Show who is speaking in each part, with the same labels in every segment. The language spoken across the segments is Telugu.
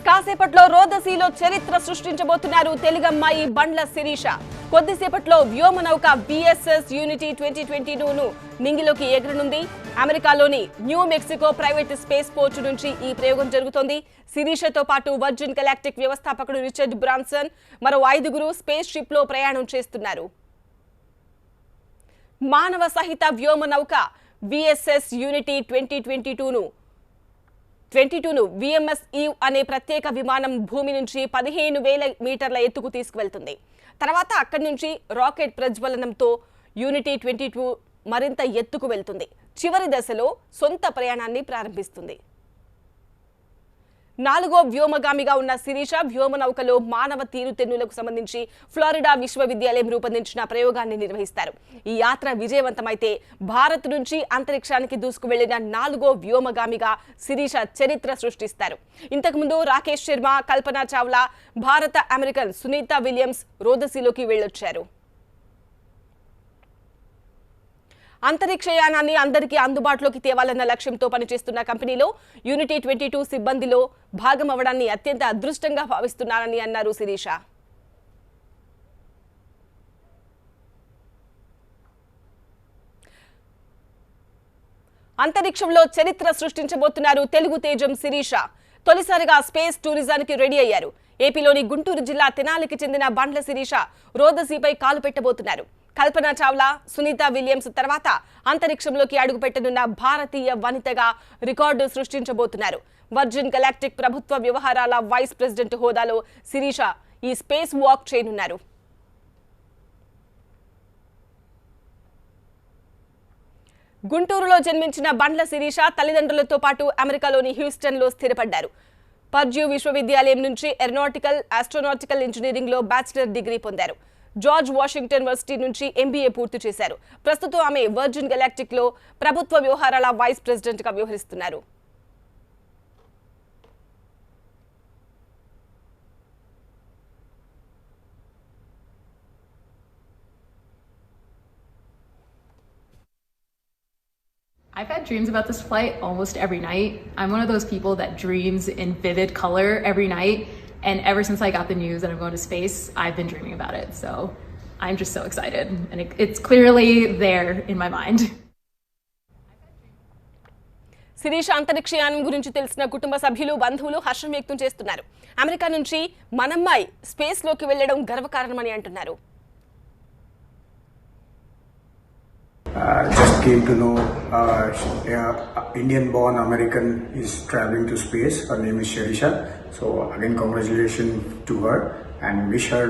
Speaker 1: కాసేపట్లో రోదసీలో చరిత్ర సృష్టించబోతున్నారు తెలుగమ్మాయి బండ్ల శిరీష. కొద్దిసేపట్లో వ్యోమనౌక బిఎస్ఎస్ యూనిటీ 2022ను నింగిలోకి ఎగరనుంది. అమెరికాలోని new Mexico private spaceport నుంచి ఈ ప్రయోగం జరుగుతోంది. శిరీషతో పాటు వర్జిన్ గెలాక్టిక్ వ్యవస్థాపకుడు రిచర్డ్ బ్రాన్సన్ మరో 5గురు స్పేస్ షిప్ లో ప్రయాణం చేస్తున్నారు. మానవ సహిత వ్యోమనౌక విఎస్ఎస్ యూనిటీ 2022ను విఎంఎస్ ఈవ్ అనే ప్రత్యేక విమానం భూమి నుంచి 15,000 మీటర్ల ఎత్తుకు తీసుకువెళ్తుంది. తర్వాత అక్కడి నుంచి రాకెట్ ప్రజ్వలనంతో యూనిటీ 22 మరింత ఎత్తుకు వెళ్తుంది. చివరి దశలో సొంత ప్రయాణాన్ని ప్రారంభిస్తుంది. 4వ వ్యోమగామిగా ఉన్న శిరీష వ్యోమనౌకలో మానవ తీరుతెన్నులకు సంబంధించి ఫ్లోరిడా విశ్వవిద్యాలయం రూపొందించిన ప్రయోగాన్ని నిర్వహిస్తారు. ఈ యాత్ర విజయవంతమైతే భారత్ నుంచి అంతరిక్షానికి దూసుకువెళ్లిన 4వ వ్యోమగామిగా శిరీష చరిత్ర సృష్టిస్తారు. ఇంతకుముందు రాకేష్ శర్మ, కల్పనా చావ్లా, భారత అమెరికన్ సునీతా విలియమ్స్ రోదసీలోకి వెళ్లొచ్చారు. అంతరిక్షయానాన్ని అందరికీ అందుబాటులోకి తేవాలన్న లక్ష్యంతో పనిచేస్తున్న కంపెనీలో యూనిటీ 22 సిబ్బందిలో భాగం అవ్వడాన్ని అత్యంత అదృష్టంగా భావిస్తున్నారని అన్నారు శిరీష. అంతరిక్షంలో చరిత్ర సృష్టించబోతున్నారు తెలుగు తేజం శిరీష. తొలిసారిగా స్పేస్ టూరిజానికి రెడీ అయ్యారు. ఏపీలోని గుంటూరు జిల్లా తెనాలికి చెందిన బండ్ల శిరీష రోదసీపై కాలు పెట్టబోతున్నారు. కల్పనా చావ్లా, సునీతా విలియమ్స్ తర్వాత అంతరిక్షంలోకి అడుగుపెట్టనున్న భారతీయ వనితగా రికార్డు సృష్టించబోతున్నారు. వర్జిన్ గెలాక్టిక్ ప్రభుత్వ వ్యవహారాల వైస్ ప్రెసిడెంట్ హోదాలో శిరీష ఈ స్పేస్ వాక్ చేయనున్నారు. గుంటూరులో జన్మించిన బండ్ల శిరీష తల్లిదండ్రులతో పాటు అమెరికాలోని హ్యూస్టన్లో స్థిరపడ్డారు. పర్డ్యూ విశ్వవిద్యాలయం నుంచి ఏరోనాటికల్, ఆస్ట్రోనాటికల్ ఇంజనీరింగ్ లో బ్యాచిలర్ డిగ్రీ పొందారు. జార్జ్ వాషింగ్టన్ యూనివర్సిటీ నుంచి ఎంబీఏ పూర్తి చేశారు. ప్రస్తుతం ఆమె వర్జిన్ గెలాక్టిక్ లో ప్రభుత్వ వ్యవహారాల వైస్ ప్రెసిడెంట్ గా వ్యవహరిస్తున్నారు.
Speaker 2: I've had dreams about this flight almost every night. I'm one of those people that dreams in vivid color every night. And ever since I got the news that I'm going to space, I've been dreaming about it. So I'm just so excited. And it's clearly there in my mind.
Speaker 1: Sirisha అంతరిక్షయానం గురించి తెలిసిన కుటుంబ సభ్యులు, బంధువులు హర్షం వ్యక్తం చేస్తున్నారు. అమెరికా నుంచి మనమ్మాయి స్పేస్ లోకి వెళ్లడం గర్వకారణమని అంటున్నారు.
Speaker 3: Just came to know Indian-born American is traveling to space. Her name is Shirisha. So again, congratulations to her and wish her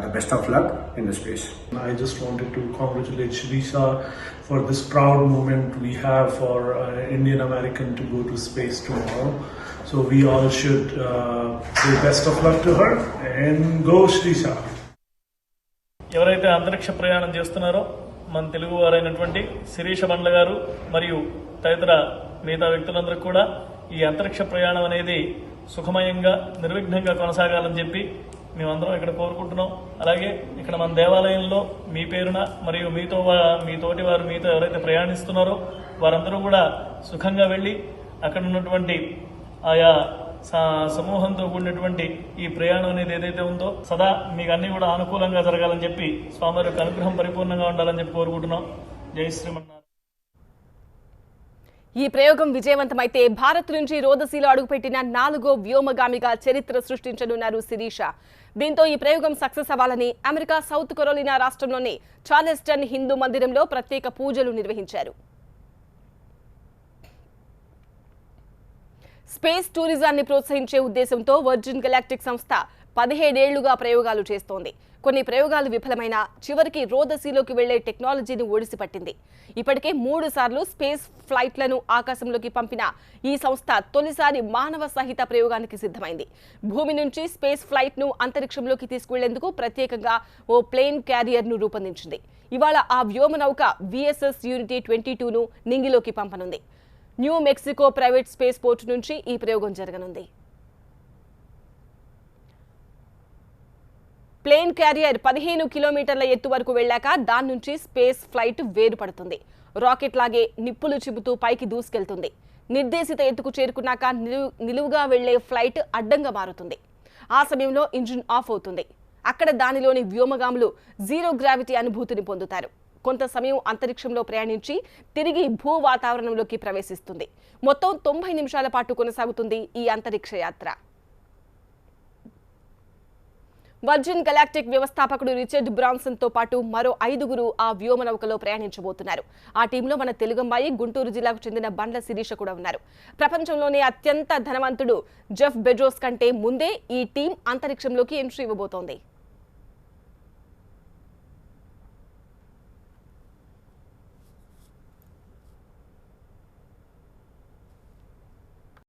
Speaker 3: the best of luck in the space.
Speaker 4: I just wanted to congratulate Shirisha for this proud moment we have for Indian American to go to space tomorrow. So we all should say best of luck to her and go Shirisha.
Speaker 5: ఎవరైతే అంతరిక్ష ప్రయాణం చేస్తున్నారో మన తెలుగు వారైనటువంటి శిరీష బండ్ల గారు మరియు తదితర మిగతా వ్యక్తులందరూ కూడా ఈ అంతరిక్ష ప్రయాణం అనేది సుఖమయంగా నిర్విఘ్నంగా కొనసాగాలని చెప్పి మేమందరం ఇక్కడ కోరుకుంటున్నాం. అలాగే ఇక్కడ మన దేవాలయంలో మీ పేరున మరియు మీ తోటి వారు మీతో ఎవరైతే ప్రయాణిస్తున్నారో వారందరూ కూడా సుఖంగా వెళ్ళి అక్కడ ఉన్నటువంటి ఆయా సమూహంతో కూడినటువంటి ఈ ప్రయాణం అనేది ఏదైతే ఉందో సదా మీకు అన్ని కూడా అనుకూలంగా జరగాలని చెప్పి స్వామి యొక్క అనుగ్రహం పరిపూర్ణంగా ఉండాలని చెప్పి కోరుకుంటున్నాం. జై శ్రీమన్నారాయణ.
Speaker 1: ఈ ప్రయోగం విజయవంతమైతే భారత్ నుంచి రోదసీలో అడుగుపెట్టిన 4వ వ్యోమగామిగా చరిత్ర సృష్టించనున్నారు శిరీష. దీంతో ఈ ప్రయోగం సక్సెస్ అవ్వాలని అమెరికా సౌత్ కరోలినా రాష్ట్రంలోని చార్లెస్టన్ హిందూ మందిరంలో ప్రత్యేక పూజలు నిర్వహించారు. స్పేస్ టూరిజాన్ని ప్రోత్సహించే ఉద్దేశంతో వర్జిన్ గెలాక్టిక్ సంస్థ 17 ఏళ్లుగా ప్రయోగాలు చేస్తోంది. కొన్ని ప్రయోగాలు విఫలమైన చివరికి రోదసీలోకి వెళ్లే టెక్నాలజీని ఒడిసిపట్టింది. ఇప్పటికే 3 సార్లు స్పేస్ ఫ్లైట్లను ఆకాశంలోకి పంపిన ఈ సంస్థ తొలిసారి మానవ సహిత ప్రయోగానికి సిద్ధమైంది. భూమి నుంచి స్పేస్ ఫ్లైట్ ను అంతరిక్షంలోకి తీసుకువెళ్లేందుకు ప్రత్యేకంగా ఓ ప్లేన్ క్యారియర్ ను రూపొందించింది. ఇవాళ ఆ వ్యోమనౌక విఎస్ఎస్ యూనిటీ 22ను నింగిలోకి పంపనుంది. New Mexico private spaceport నుంచి ఈ ప్రయోగం జరగనుంది. ప్లేన్ క్యారియర్ 15 కిలోమీటర్ల ఎత్తు వరకు వెళ్లాక దాని నుంచి స్పేస్ ఫ్లైట్ వేరుపడుతుంది. రాకెట్ లాగే నిప్పులు చిబుతూ పైకి దూసుకెళ్తుంది. నిర్దేశిత ఎత్తుకు చేరుకున్నాక నిలువుగా వెళ్లే ఫ్లైట్ అడ్డంగా మారుతుంది. ఆ సమయంలో ఇంజిన్ ఆఫ్ అవుతుంది. అక్కడ దానిలోని వ్యోమగాములు జీరో గ్రావిటీ అనుభూతిని పొందుతారు. కొంత సమయం అంతరిక్షంలో ప్రయాణించి తిరిగి భూ వాతావరణంలోకి ప్రవేశిస్తుంది. మొత్తం 90 నిమిషాల పాటు కొనసాగుతుంది ఈ అంతరిక్ష యాత్ర. వర్జిన్ గెలాక్టిక్ వ్యవస్థాపకుడు రిచర్డ్ బ్రాన్సన్ తో పాటు మరో 5గురు ఆ వ్యోమనౌకలో ప్రయాణించబోతున్నారు. ఆ టీంలో మన తెలుగమ్మాయి గుంటూరు జిల్లాకు చెందిన బండ్ల శిరీష కూడా ఉన్నారు. ప్రపంచంలోనే అత్యంత ధనవంతుడు జెఫ్ బెజోస్ కంటే ముందే ఈ టీం అంతరిక్షంలోకి ఎంట్రీ ఇవ్వబోతోంది.